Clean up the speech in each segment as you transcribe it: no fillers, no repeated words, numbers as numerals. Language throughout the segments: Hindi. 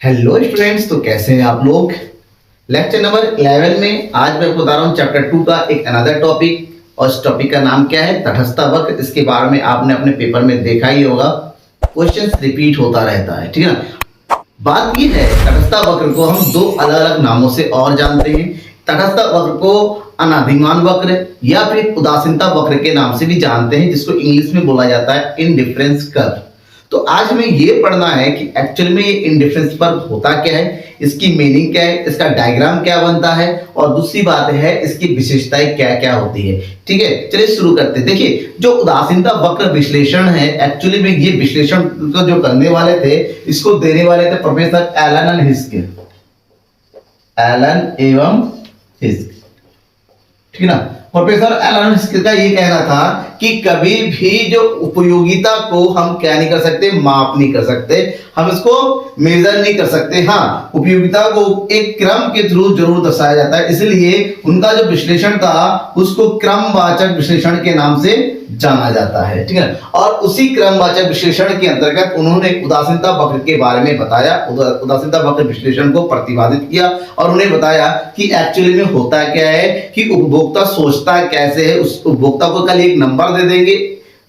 हेलो स्टूडेंट्स, तो कैसे हैं आप लोग। लेक्चर नंबर 11 में आज मैं बता रहा हूँ चैप्टर 2 का एक अनदर टॉपिक। और इस टॉपिक का नाम क्या है? तटस्थ वक्र। इसके बारे में आपने अपने पेपर में देखा ही होगा, क्वेश्चंस रिपीट होता रहता है, ठीक है ना। बात ये है, तटस्थ वक्र को हम दो अलग अलग नामों से और जानते हैं। तटस्थ वक्र को अनादिमान वक्र या फिर उदासीनता वक्र के नाम से भी जानते हैं, जिसको इंग्लिश में बोला जाता है इनडिफरेंस कर्व। तो आज हमें ये पढ़ना है कि एक्चुअल में ये इनडिफरेंस कर्व होता क्या है, इसकी मीनिंग क्या है, इसका डायग्राम क्या बनता है, और दूसरी बात है इसकी विशेषताएं क्या क्या होती है। ठीक है, चलिए शुरू करते हैं। देखिए, जो उदासीनता वक्र विश्लेषण है, एक्चुअली में ये विश्लेषण को जो करने वाले थे, इसको देने वाले थे प्रोफेसर एलन एंड हिस्के, एलन एवं हिस्के, ठीक है ना। प्रोफेसर एलन हिस्के का ये कहना था कि कभी भी जो उपयोगिता को हम क्या नहीं कर सकते, माप नहीं कर सकते, हम इसको मेजर नहीं कर सकते। हाँ, उपयोगिता को एक क्रम के थ्रू जरूर दर्शाया जाता है, इसलिए उनका जो विश्लेषण था उसको क्रमवाचक विश्लेषण के नाम से जाना जाता है, ठीक है। और उसी क्रमवाचक विश्लेषण के अंतर्गत उन्होंने उदासीनता वक्र के बारे में बताया, उदासीनता वक्र विश्लेषण को प्रतिपादित किया और उन्हें बताया कि एक्चुअली में होता क्या है, कि उपभोक्ता सोचता कैसे है। उस उपभोक्ता को कल एक नंबर दे देंगे,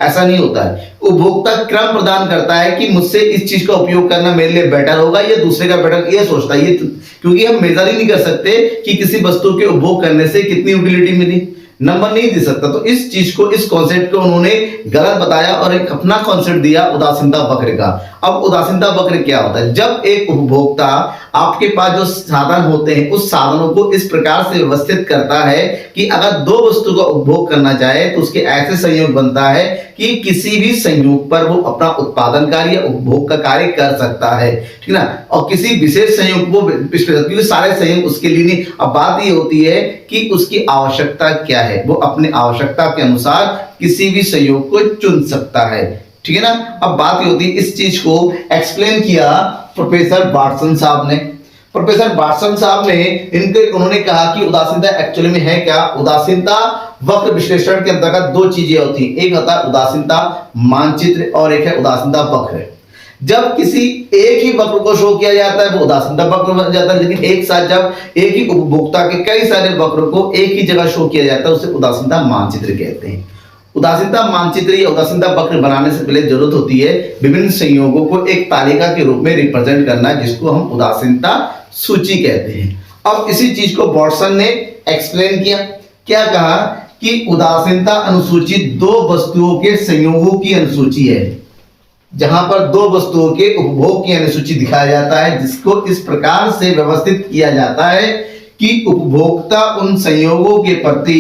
ऐसा नहीं होता है। उपभोक्ता क्रम प्रदान करता है कि मुझसे इस चीज का उपयोग करना मेरे लिए बेटर होगा या दूसरे का बेटर, ये सोचता है। ये क्योंकि हम मेजर ही नहीं कर सकते कि किसी वस्तु के उपभोग करने से कितनी यूटिलिटी मिली, नंबर नहीं दे सकता। तो इस चीज को, इस कॉन्सेप्ट को उन्होंने गलत बताया और एक अपना कॉन्सेप्ट दिया उदासीनता वक्र का। अब उदासीनता वक्र क्या होता है? जब एक उपभोक्ता आपके पास जो साधन होते हैं उस साधनों को इस प्रकार से व्यवस्थित करता है कि अगर दो वस्तु का उपभोग करना चाहे तो उसके ऐसे संयोग बनता है कि किसी भी संयोग पर वो अपना उत्पादन कार्य या उपभोग का कार्य कर सकता है, ठीक ना। और किसी विशेष संयोग को, क्योंकि सारे संयोग उसके लिए नहीं। अब बात ये होती है कि उसकी आवश्यकता क्या है, वो अपने आवश्यकता के अनुसार किसी भी संयोग को चुन सकता है, ठीक है ना। अब बात ये होती है, इस चीज को एक्सप्लेन किया प्रोफेसर वाटसन साहब ने। प्रोफेसर वाटसन साहब ने उन्होंने कहा कि उदासीनता एक्चुअली में है क्या। उदासीनता वक्र विश्लेषण के अंतर्गत दो चीजें होती हैं, एक होता है उदासीनता मानचित्र और एक है उदासीनता वक्र। जब किसी एक ही वक्र को शो किया जाता है वो उदासीनता वक्र बन जाता है, लेकिन एक साथ जब एक ही उपभोक्ता के कई सारे वक्र को एक ही जगह शो किया जाता है उसे उदासीनता मानचित्र कहते हैं। उदासीनता मानचित्र या उदासीनता वक्र बनाने से पहले जरूरत होती है विभिन्न संयोगों को एक तालिका के रूप में रिप्रेजेंट करना, जिसको हम उदासीनता सूची कहते हैं। अब इसी चीज को वाटसन ने एक्सप्लेन किया। क्या कहा कि उदासीनता अनुसूची दो वस्तुओं के संयोगों की अनुसूची है, जहां पर दो वस्तुओं के उपभोग की अनुसूची दिखाया जाता है, जिसको इस प्रकार से व्यवस्थित किया जाता है कि उपभोक्ता उन संयोगों के प्रति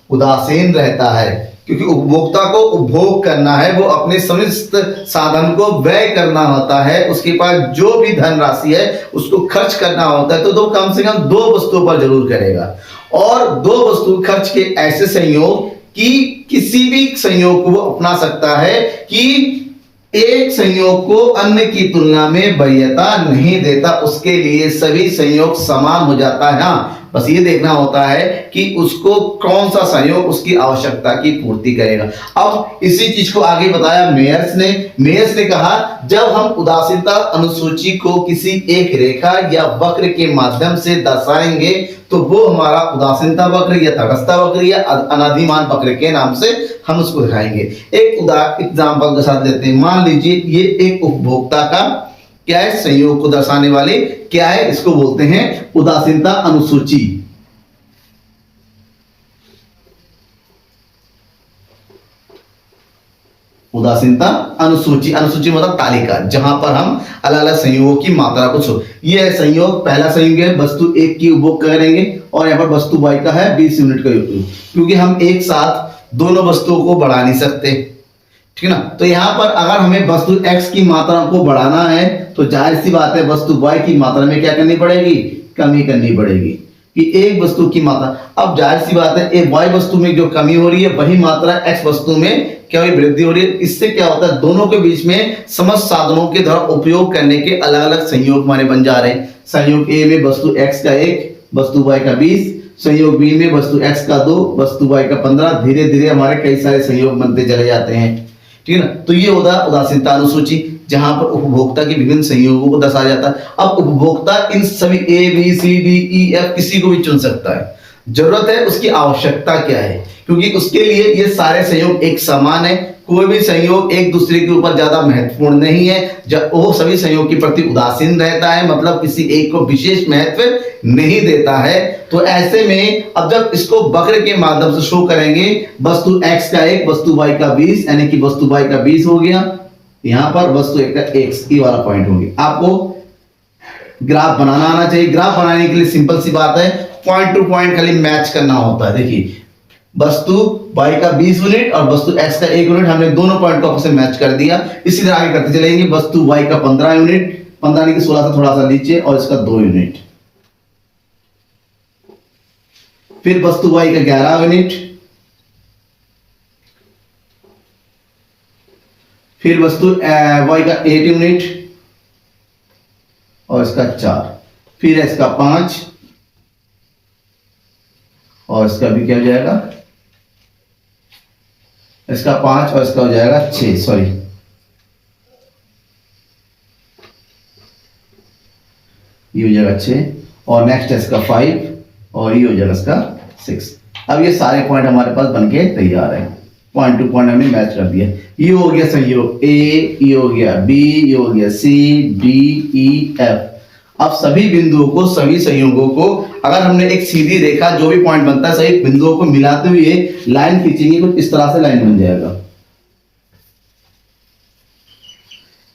उदासीन रहता है, क्योंकि उपभोक्ता को उपभोग करना है, वो अपने समस्त साधन को व्यय करना होता है, उसके पास जो भी धनराशि है उसको खर्च करना होता है, तो कम से कम दो वस्तुओं पर जरूर करेगा। और दो वस्तु खर्च के ऐसे संयोग कि किसी भी संयोग को वो अपना सकता है कि एक संयोग को अन्य की तुलना में वरीयता नहीं देता, उसके लिए सभी संयोग समान हो जाता है। हाँ, बस ये देखना होता है कि उसको कौन सा संयोग उसकी आवश्यकता की पूर्ति करेगा। अब इसी चीज को आगे बताया मेयर्स ने। मेयर्स ने कहा जब हम उदासीनता अनुसूची को किसी एक रेखा या वक्र के माध्यम से दर्शाएंगे तो वो हमारा उदासीनता वक्र या तटस्थ वक्र या अनादिमान वक्र के नाम से हम उसको दिखाएंगे। एक एग्जाम्पल के साथ लेते हैं। मान लीजिए ये एक उपभोक्ता का क्या है, संयोग को दर्शाने वाले क्या है, इसको बोलते हैं उदासीनता अनुसूची। उदासीनता अनुसूची, अनुसूची मतलब तालिका, जहां पर हम अलग अलग संयोगों की मात्रा को ये है संयोग, पहला संयोग है वस्तु एक की उपभोग करेंगे और यहाँ पर वस्तु y का है 20 यूनिट का उपयोग, क्योंकि हम एक साथ दोनों वस्तुओं को बढ़ा नहीं सकते, ठीक है ना। तो यहाँ पर अगर हमें वस्तु x की मात्रा को बढ़ाना है तो जाहिर सी बात है वस्तु y की मात्रा में क्या करनी पड़ेगी, कमी करनी पड़ेगी, कि एक वस्तु की मात्रा। अब जाहिर सी बात है एक y वस्तु में जो कमी हो रही है वही मात्रा x वस्तु में क्या हुई, वृद्धि हो रही है। इससे क्या होता है, दोनों के बीच में समस्त साधनों के द्वारा उपयोग करने के अलग अलग संयोग हमारे बन जा रहे हैं। संयोग A में वस्तु x का 1, वस्तु y का 20, संयोग B में वस्तु x का 2, वस्तु y का 15। धीरे धीरे हमारे कई सारे संयोग बनते चले जाते हैं, ठीक है ना। तो ये होता है उदासीनता अनुसूची। जहां पर उपभोक्ता के विभिन्न संयोगों को दर्शाया जाता है। अब उपभोक्ता इन सभी A B C D E F किसी को भी चुन सकता है। जरूरत है उसकी आवश्यकता क्या है, क्योंकि उसके लिए ये सारे संयोग एक समान है, कोई भी संयोग एक दूसरे के ऊपर ज्यादा महत्वपूर्ण नहीं है। जब वो सभी संयोग के प्रति उदासीन रहता है, मतलब किसी एक को विशेष महत्व नहीं देता है। तो ऐसे में अब जब इसको वक्र के माध्यम से शो करेंगे, वस्तु x का 1 वस्तु y का 20, यानी कि वस्तु y का 20 हो गया, यहां पर वस्तु एक का x ई वाला पॉइंट हो गया। आपको ग्राफ बनाना आना चाहिए। ग्राफ बनाने के लिए सिंपल सी बात है, पॉइंट टू पॉइंट खाली मैच करना होता है। देखिए वस्तु y का 20 यूनिट और वस्तु x का 1 यूनिट, हमने दोनों पॉइंट को आपस में मैच कर दिया। इसी तरह आगे करते चलेंगे। वस्तु y का 15 यूनिट, 15 नहीं कि 16 से थोड़ा सा नीचे, और इसका 2 यूनिट। फिर वस्तु y का 11 यूनिट, फिर वस्तु y का 8 यूनिट और इसका 4, फिर इसका 5 और इसका भी क्या हो जाएगा, इसका 5 और इसका हो जाएगा 6, सॉरी ये हो जाएगा 6, और नेक्स्ट है इसका 5 और ये हो जाएगा इसका 6। अब ये सारे पॉइंट हमारे पास बनके तैयार है, पॉइंट टू पॉइंट हमने मैच कर दिया। ये हो गया संयोग ए, ये हो गया बी, ये हो गया सी डी ई एफ। अब सभी बिंदुओं को, सभी संयोगों को अगर हमने एक सीधी रेखा, जो भी पॉइंट बनता है सभी बिंदुओं को मिलाते हुए लाइन खींचेंगे, कुछ इस तरह से लाइन बन जाएगा।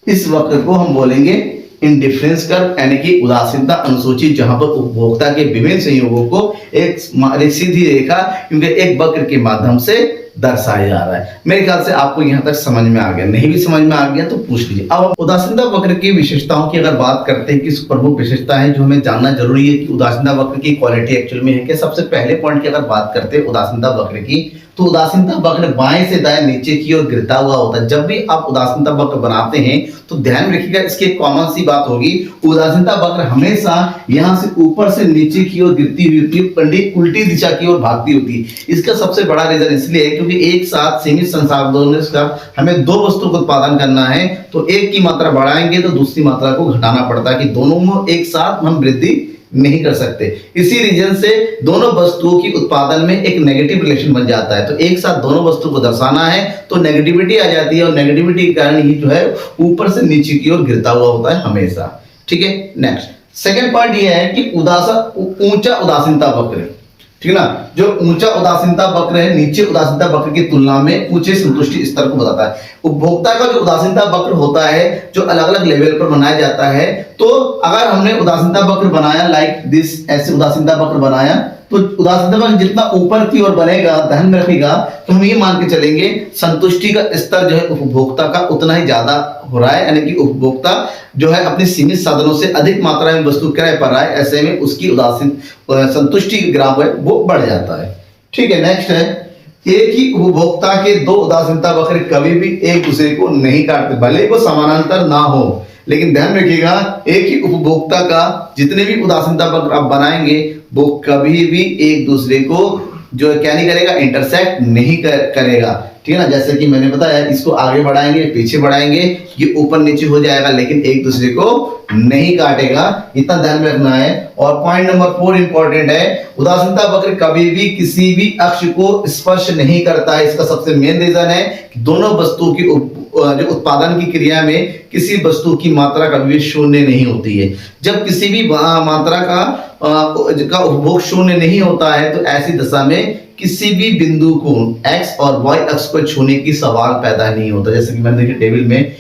इस वक्र को हम बोलेंगे इंडिफरेंस कर्व, यानी कि उदासीनता अनुसूची, जहां पर उपभोक्ता के विभिन्न संयोगों को एक सीधी रेखा क्योंकि एक वक्र के माध्यम से दर्शाया जा रहा है। मेरे ख्याल से आपको यहां तक समझ में आ गया, नहीं भी समझ में आ गया तो पूछ लीजिए। अब उदासीनता वक्र की विशेषताओं की अगर बात करते हैं, किस प्रमुख विशेषता है जो हमें जानना जरूरी है कि उदासीनता वक्र की क्वालिटी एक्चुअल में है क्या। सबसे पहले पॉइंट की अगर बात करते हैं उदासीनता वक्र की, तो उदासीनता वक्र बाएं से दाएं नीचे की ओर गिरता हुआ होता है। जब भी आप उदासीनता वक्र बनाते हैं तो ध्यान रखिएगा, इसकी एक कॉमन सी बात होगी, उदासीनता वक्र हमेशा यहां से ऊपर से नीचे की ओर गिरती हुई होती है, उल्टी दिशा की ओर भागती होती है। इसका सबसे बड़ा रीजन इसलिए है क्योंकि एक साथ सीमित संसाधनों के साथ हमें दो वस्तुओं का उत्पादन करना है, तो एक की मात्रा बढ़ाएंगे तो दूसरी मात्रा को घटाना पड़ता है कि दोनों में एक साथ हम वृद्धि नहीं कर सकते। इसी रीजन से दोनों वस्तुओं की उत्पादन में एक नेगेटिव रिलेशन बन जाता है। तो एक साथ दोनों वस्तु को दर्शाना है तो नेगेटिविटी आ जाती है, और नेगेटिविटी के कारण ये जो है ऊपर से नीचे की ओर गिरता हुआ होता है हमेशा। ठीक है, नेक्स्ट सेकंड पॉइंट ये है कि ऊंचा उदासीनता वक्र, ठीक है ना, जो ऊंचा उदासीनता वक्र है नीचे उदासीनता वक्र की तुलना में ऊंचे संतुष्टि स्तर को बताता है। उपभोक्ता का जो उदासीनता वक्र होता है जो अलग अलग लेवल पर बनाया जाता है, तो अगर हमने उदासीनता वक्र बनाया लाइक दिस, ऐसे उदासीनता वक्र बनाया, तो उदासीनता वक्र जितना ऊपर की ओर बनेगा, ध्यान में रखिएगा, तो हम ये मान के चलेंगे संतुष्टि का स्तर जो है उपभोक्ता का उतना ही ज्यादा हो रहा है, यानी कि उपभोक्ता जो है अपने सीमित साधनों से अधिक मात्रा में वस्तु क्रय कर रहा है, ऐसे में उसकी उदासीन संतुष्टि ग्राफ है वो बढ़ जाता है। ठीक है, नेक्स्ट है एक ही उपभोक्ता के दो उदासीनता वक्र कभी भी एक दूसरे को नहीं काटते, भले वो समानांतर ना हो, लेकिन ध्यान रखिएगा एक ही उपभोक्ता का जितने भी उदासीनता वक्र आप बनाएंगे वो कभी भी एक दूसरे को जो क्या नहीं करेगा, इंटरसेक्ट नहीं करेगा। ठीक है ना, जैसे कि मैंने बताया इसको आगे बढ़ाएंगे पीछे बढ़ाएंगे ये ऊपर नीचे हो जाएगा, लेकिन एक दूसरे को नहीं काटेगा, इतना ध्यान में रखना है। और पॉइंट नंबर 4 इंपॉर्टेंट है, उदासीनता वक्र कभी भी किसी भी अक्ष को स्पर्श नहीं करता है। इसका सबसे मेन रीजन है कि दोनों वस्तुओं की जो उत्पादन की क्रिया में किसी वस्तु की मात्रा कभी भी शून्य नहीं होती है। जब किसी भी मात्रा का उपभोग शून्य नहीं होता है तो ऐसी दशा में किसी भी बिंदु को x और y अक्ष को छूने की सवाल पैदा नहीं होता। जैसे कि मैंने देखिए टेबल में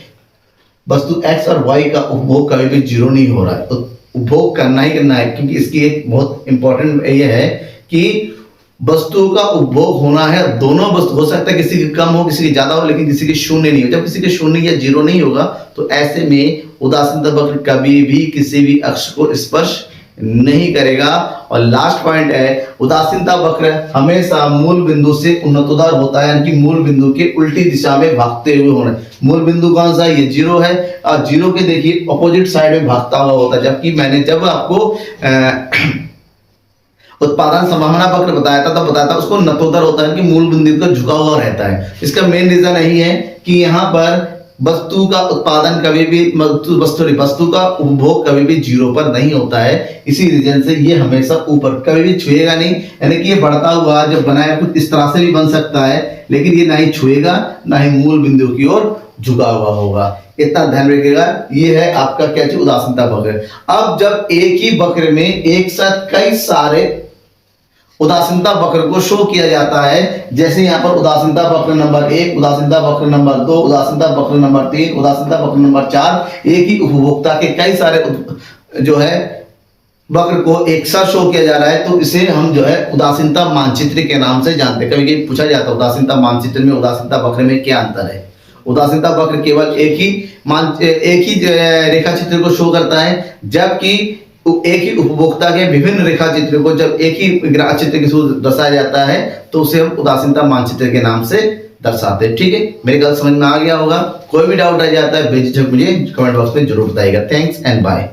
वस्तु x और y का उपभोग कभी भी जीरो नहीं हो रहा है, तो उपभोग करना ही करना है, क्योंकि इसकी एक बहुत इंपॉर्टेंट ये है कि वस्तु का उपभोग होना है। दोनों वस्तु हो सकता है किसी की कम हो किसी की ज्यादा हो, लेकिन किसी की शून्य नहीं हो। जब किसी के शून्य या जीरो नहीं होगा तो ऐसे में उदासीनता वक्र कभी भी किसी भी अक्ष को स्पर्श नहीं करेगा। और लास्ट पॉइंट है उदासीनता वक्र हमेशा मूल बिंदु से उन्नतोत्तर होता है, यानी कि मूल बिंदु के उल्टी दिशा में भागते हुए होना। मूल बिंदु कौन सा है, ये जीरो है, और जीरो के देखिए अपोजिट साइड में भागता हुआ होता है। जबकि मैंने जब आपको उत्पादन संभावना वक्र बताया था तब बताया था उसको नतोदर होता है कि मूल बिंदु का झुका हुआ रहता है। इसका मेन रीजन यही है कि यहाँ पर वस्तु का उत्पादन कभी भी वस्तु का उपभोग कभी भी जीरो पर नहीं होता है। इसी रीजन से ये हमेशा ऊपर कभी भी छुएगा नहीं, यानी कि ये बढ़ता हुआ जब बनाया कुछ इस तरह से भी बन सकता है, लेकिन ये ना ही छुएगा ना ही मूल बिंदु की ओर झुका हुआ होगा। इतना ध्यान रखिएगा। ये है आपका क्या चीज, उदासीनता वक्र। अब जब एक ही वक्र में एक साथ कई सारे उदासीनता वक्र को शो किया जाता है, जैसे यहाँ पर उदासीनता वक्र नंबर 1, उदासीनता वक्र नंबर 2, उदासीनता वक्र नंबर 3, उदासीनता वक्र नंबर 4, एक ही उपभोक्ता के कई सारे जो है वक्र को एक साथ शो किया जा रहा है, तो इसे हम जो है उदासीनता मानचित्र के नाम से जानते हैं। कभी कभी पूछा जाता है उदासीनता मानचित्र में उदासीनता वक्र में क्या अंतर है। उदासीनता वक्र केवल एक ही रेखा चित्र को शो करता है, जबकि एक ही उपभोक्ता के विभिन्न रेखा चित्र को जब एक ही ग्राफ चित्र के थ्रू दर्शाया जाता है तो उसे हम उदासीनता मानचित्र के नाम से दर्शाते हैं। ठीक है, मेरे गल समझ में आ गया होगा। कोई भी डाउट रह जाता है बेझिझक मुझे कमेंट बॉक्स में जरूर बताइएगा। Thanks and bye.